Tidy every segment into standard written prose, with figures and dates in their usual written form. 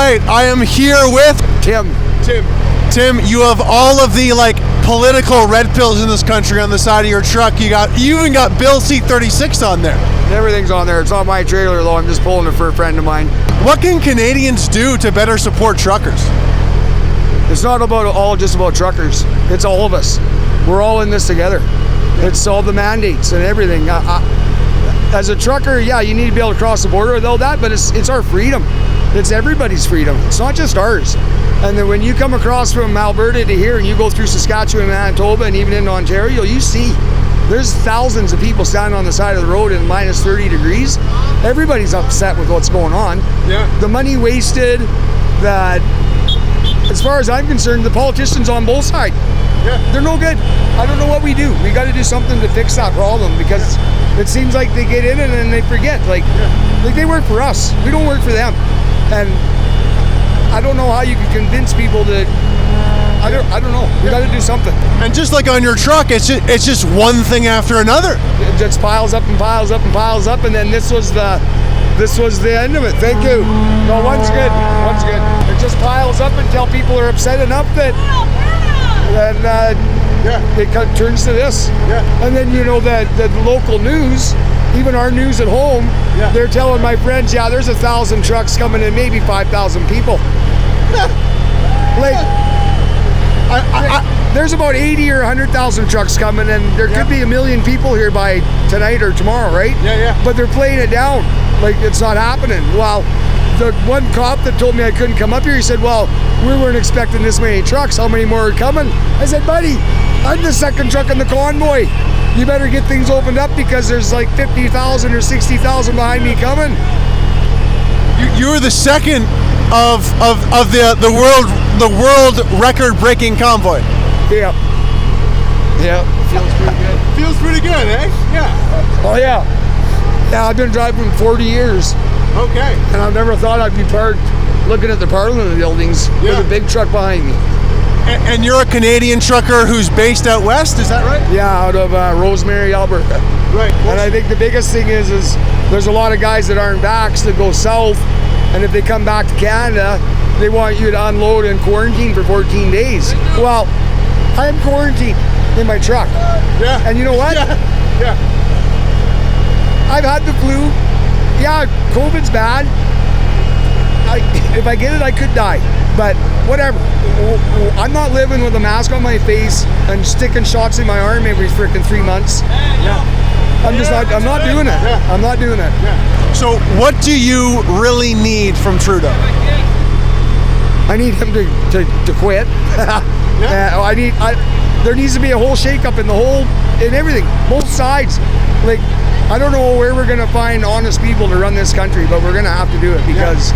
right, I am here with Tim. Tim, you have all of the political red pills in this country on the side of your truck. You even got Bill C-36 on there. Everything's on there. It's not my trailer though. I'm just pulling it for a friend of mine. What can Canadians do to better support truckers? It's not just about truckers. It's all of us. We're all in this together. It's all the mandates and everything. As a trucker, yeah, you need to be able to cross the border with all that, but it's our freedom. It's everybody's freedom. It's not just ours. And then when you come across from Alberta to here and you go through Saskatchewan and Manitoba and even into Ontario, you see there's thousands of people standing on the side of the road in minus 30 degrees. Everybody's upset with what's going on. Yeah. The money wasted, that, as far as I'm concerned, the politicians on both sides, they're no good. I don't know what we do. We got to do something to fix that problem, because it seems like they get in and then they forget. Like they work for us. We don't work for them. And I don't know how you can convince people that. I don't know. We got to do something. And just like on your truck, it's just one thing after another. It just piles up and piles up and piles up, and then this was the end of it. Thank you. No, one's good. One's good. It just piles up until people are upset enough that it turns to this. Yeah. And then the local news, even our news at home, they're telling my friends, there's 1,000 trucks coming and maybe 5,000 people. There's about 80 or 100,000 trucks coming, and there could be 1 million people here by tonight or tomorrow, right? Yeah. But they're playing it down like it's not happening. Well, the one cop that told me I couldn't come up here, he said, well, we weren't expecting this many trucks. How many more are coming? I said, buddy, I'm the second truck in the convoy. You better get things opened up, because there's 50,000 or 60,000 behind me coming. You're the second of the world record-breaking convoy. Yeah. Feels pretty good. Feels pretty good, eh? Yeah. Oh yeah. Yeah, I've been driving 40 years. Okay. And I've never thought I'd be parked looking at the Parliament buildings with a big truck behind me. And you're a Canadian trucker who's based out west, is that right? Yeah, out of Rosemary, Alberta. Right. And I think the biggest thing is there's a lot of guys that aren't vaxxed that go south, and if they come back to Canada, they want you to unload and quarantine for 14 days. Well, I'm quarantined in my truck. Yeah. And you know what? Yeah. I've had the flu. Yeah, COVID's bad. If I get it, I could die. But whatever. I'm not living with a mask on my face and sticking shots in my arm every freaking 3 months. Yeah. I'm not doing it. Yeah. I'm not doing it. Yeah. So what do you really need from Trudeau? I need him to quit. There needs to be a whole shakeup in everything, both sides. I don't know where we're gonna find honest people to run this country, but we're gonna have to do it, because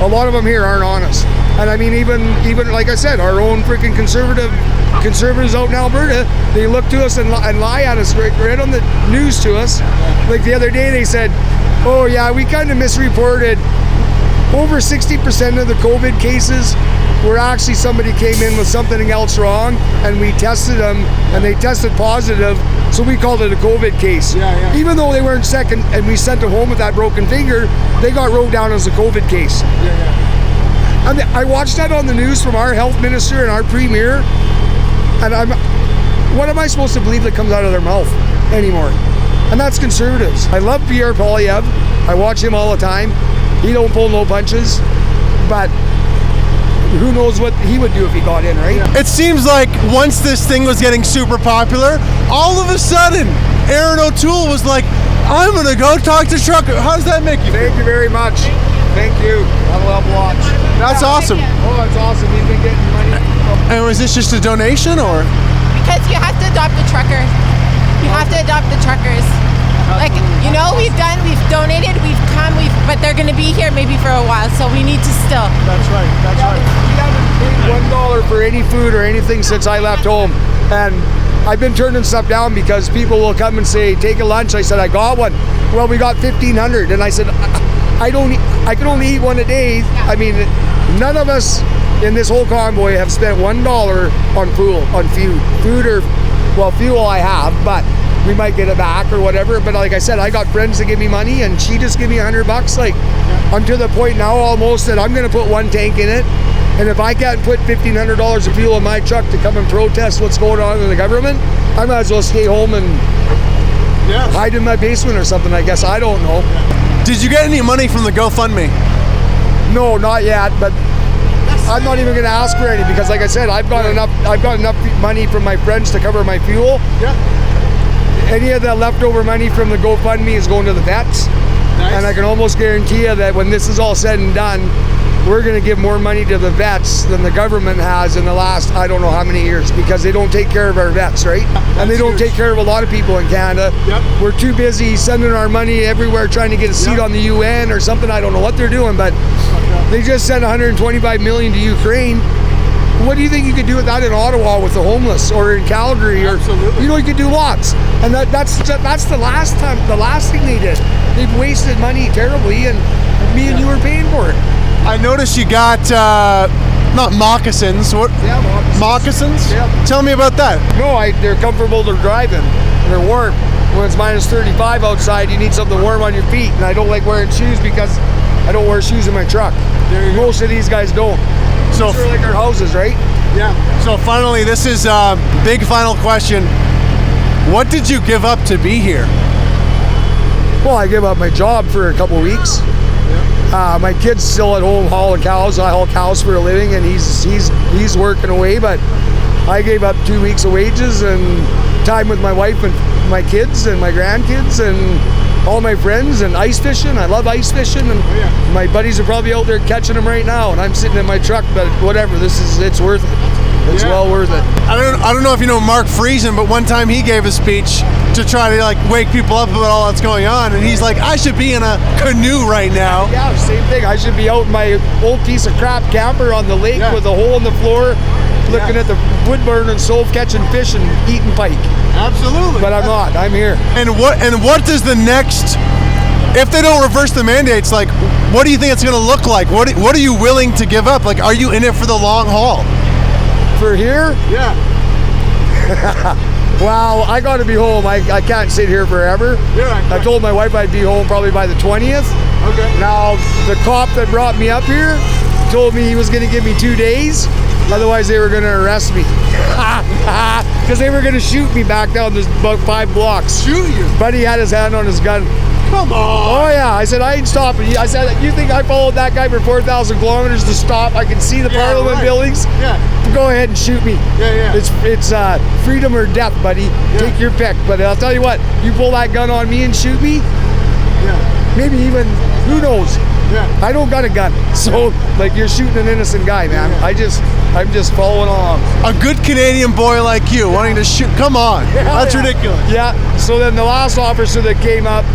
a lot of them here aren't honest. And I mean, even like I said, our own freaking conservatives out in Alberta, they look to us and lie at us right on the news to us. Like the other day, they said, "Oh yeah, we kind of misreported. Over 60% of the COVID cases were actually somebody came in with something else wrong, and we tested them, and they tested positive, so we called it a COVID case." Yeah. Even though they weren't sick, and we sent them home with that broken finger, they got wrote down as a COVID case. Yeah. And I watched that on the news from our health minister and our premier, and what am I supposed to believe that comes out of their mouth anymore? And that's conservatives. I love Pierre Poilievre. I watch him all the time. He don't pull no punches, but who knows what he would do if he got in, right? It seems like once this thing was getting super popular, all of a sudden, Aaron O'Toole was like, I'm gonna go talk to truckers. How does that make you feel? Thank you very much. Thank you. That'll help a lot. That's awesome. Oh, that's awesome. You've been getting money. And was this just a donation, or? Because you have to adopt the truckers. You have to adopt the truckers. We've donated, we've come, but they're going to be here maybe for a while, so we need to still. That's right. We haven't paid $1 for any food or anything since I left home, and I've been turning stuff down because people will come and say, take a lunch. I said, I got one. Well, we got 1,500, and I said, I can only eat one a day. Yeah. I mean, none of us in this whole convoy have spent $1 on fuel I have, but we might get it back or whatever. But like I said, I got friends that give me money, and she just give me $100. Like, I'm to the point now almost that I'm going to put one tank in it. And if I can't put $1,500 of fuel in my truck to come and protest what's going on in the government, I might as well stay home and hide in my basement or something, I guess. I don't know. Did you get any money from the GoFundMe? No, not yet, but I'm not even going to ask for any because, like I said, I've got enough money from my friends to cover my fuel. Yeah. Any of the leftover money from the GoFundMe is going to the vets. Nice. And I can almost guarantee you that when this is all said and done, we're going to give more money to the vets than the government has in the last, I don't know how many years, because they don't take care of our vets, right? And they don't take care of a lot of people in Canada. Yep. We're too busy sending our money everywhere trying to get a seat on the UN or something. I don't know what they're doing, but they just sent 125 million to Ukraine. What do you think you could do with that in Ottawa with the homeless, or in Calgary? Or, you know, you could do lots. And that's the last thing they did. They've wasted money terribly, and me and you are paying for it. I noticed you got, not moccasins. What? Yeah, moccasins. Yeah. Tell me about that. No, they're comfortable to drive in. They're warm. When it's minus 35 outside, you need something warm on your feet. And I don't like wearing shoes because I don't wear shoes in my truck. Most of these guys don't. So they're like our houses, right? Yeah. So finally, this is a big final question. What did you give up to be here? Well, I gave up my job for a couple weeks. My kid's still at home hauling cows. I haul cows for a living, and he's working away. But I gave up 2 weeks of wages and time with my wife and my kids and my grandkids and all my friends, and ice fishing. I love ice fishing, and my buddies are probably out there catching them right now, and I'm sitting in my truck. But whatever, it's worth it. It's well worth it. I don't know if you know Mark Friesen, but one time he gave a speech to try to like wake people up about all that's going on, and he's like, I should be in a canoe right now. Yeah, same thing. I should be out in my old piece of crap camper on the lake with a hole in the floor, looking at the wood burning stove, catching fish and eating pike. Absolutely. But I'm not. I'm here. And what does the next, if they don't reverse the mandates, like, what do you think it's going to look like? What are you willing to give up? Like, are you in it for the long haul? For here? Yeah. Well, I got to be home. I can't sit here forever. Yeah. I told my wife I'd be home probably by the 20th. Okay. Now, the cop that brought me up here told me he was going to give me 2 days. Otherwise, they were going to arrest me. Because they were going to shoot me back down this about 5 blocks. Shoot you? Buddy had his hand on his gun. Come on. Oh, yeah. I said, I ain't stopping. I said, you think I followed that guy for 4,000 kilometers to stop? I can see the Parliament buildings. Yeah. Go ahead and shoot me. Yeah. It's freedom or death, buddy. Yeah. Take your pick. But I'll tell you what, you pull that gun on me and shoot me, maybe even, who knows? Yeah. I don't got a gun. So, like, you're shooting an innocent guy, man. Yeah. I'm just following along. A good Canadian boy like you wanting to shoot. Come on. That's ridiculous. Yeah. So then the last officer that came up,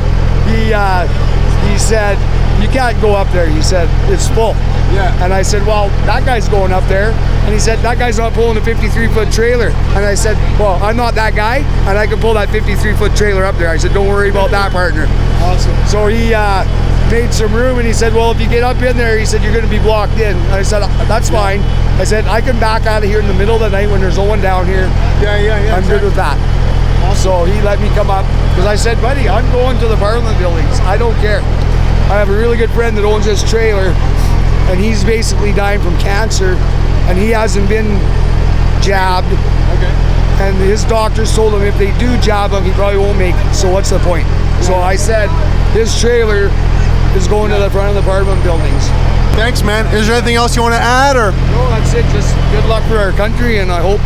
he said, you can't go up there. He said, it's full. Yeah. And I said, well, that guy's going up there. And he said, that guy's not pulling a 53-foot trailer. And I said, well, I'm not that guy, and I can pull that 53-foot trailer up there. I said, don't worry about that, partner. Awesome. So he made some room, and he said, well, if you get up in there, he said, you're going to be blocked in. And I said, that's fine. I said, I can back out of here in the middle of the night when there's no one down here. Yeah. I'm good with that. So he let me come up, because I said, buddy, I'm going to the Parliament buildings. I don't care. I have a really good friend that owns this trailer, and he's basically dying from cancer, and he hasn't been jabbed. Okay. And his doctors told him if they do jab him, he probably won't make it. So what's the point? So I said, his trailer is going to the front of the Parliament buildings. Thanks, man. Is there anything else you want to add, or? No, that's it. Just good luck for our country, and I hope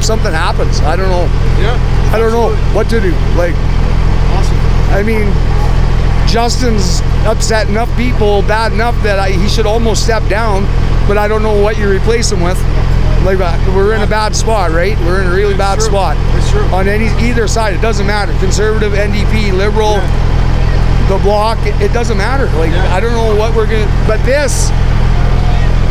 something happens. I don't know. Yeah. I don't know what to do. Like, awesome. I mean, Justin's upset enough people bad enough that he should almost step down, but I don't know what you replace him with. Like, we're in a bad spot, right? We're in a really bad spot. It's true. On either side, it doesn't matter. Conservative, NDP, Liberal, the Bloc, it doesn't matter. Like, I don't know what we're gonna. But this,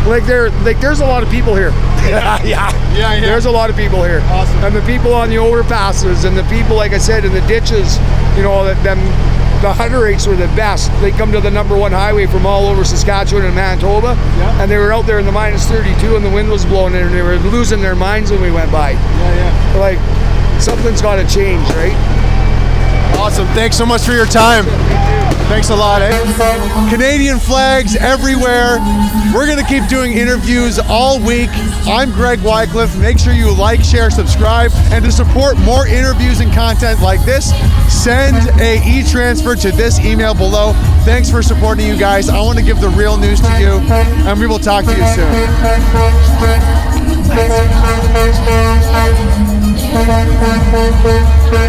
there's a lot of people here. Yeah. There's a lot of people here. Awesome. And the people on the overpasses, and the people, like I said, in the ditches, you know, the hunter rates were the best. They come to the #1 highway from all over Saskatchewan and Manitoba, and they were out there in the minus 32 and the wind was blowing in, and they were losing their minds when we went by. Yeah. Like, something's got to change, right? Awesome. Thanks so much for your time. Thanks a lot, eh? Canadian flags everywhere. We're going to keep doing interviews all week. I'm Greg Wycliffe. Make sure you like, share, subscribe. And to support more interviews and content like this, send a e-transfer to this email below. Thanks for supporting you guys. I want to give the real news to you, and we will talk to you soon.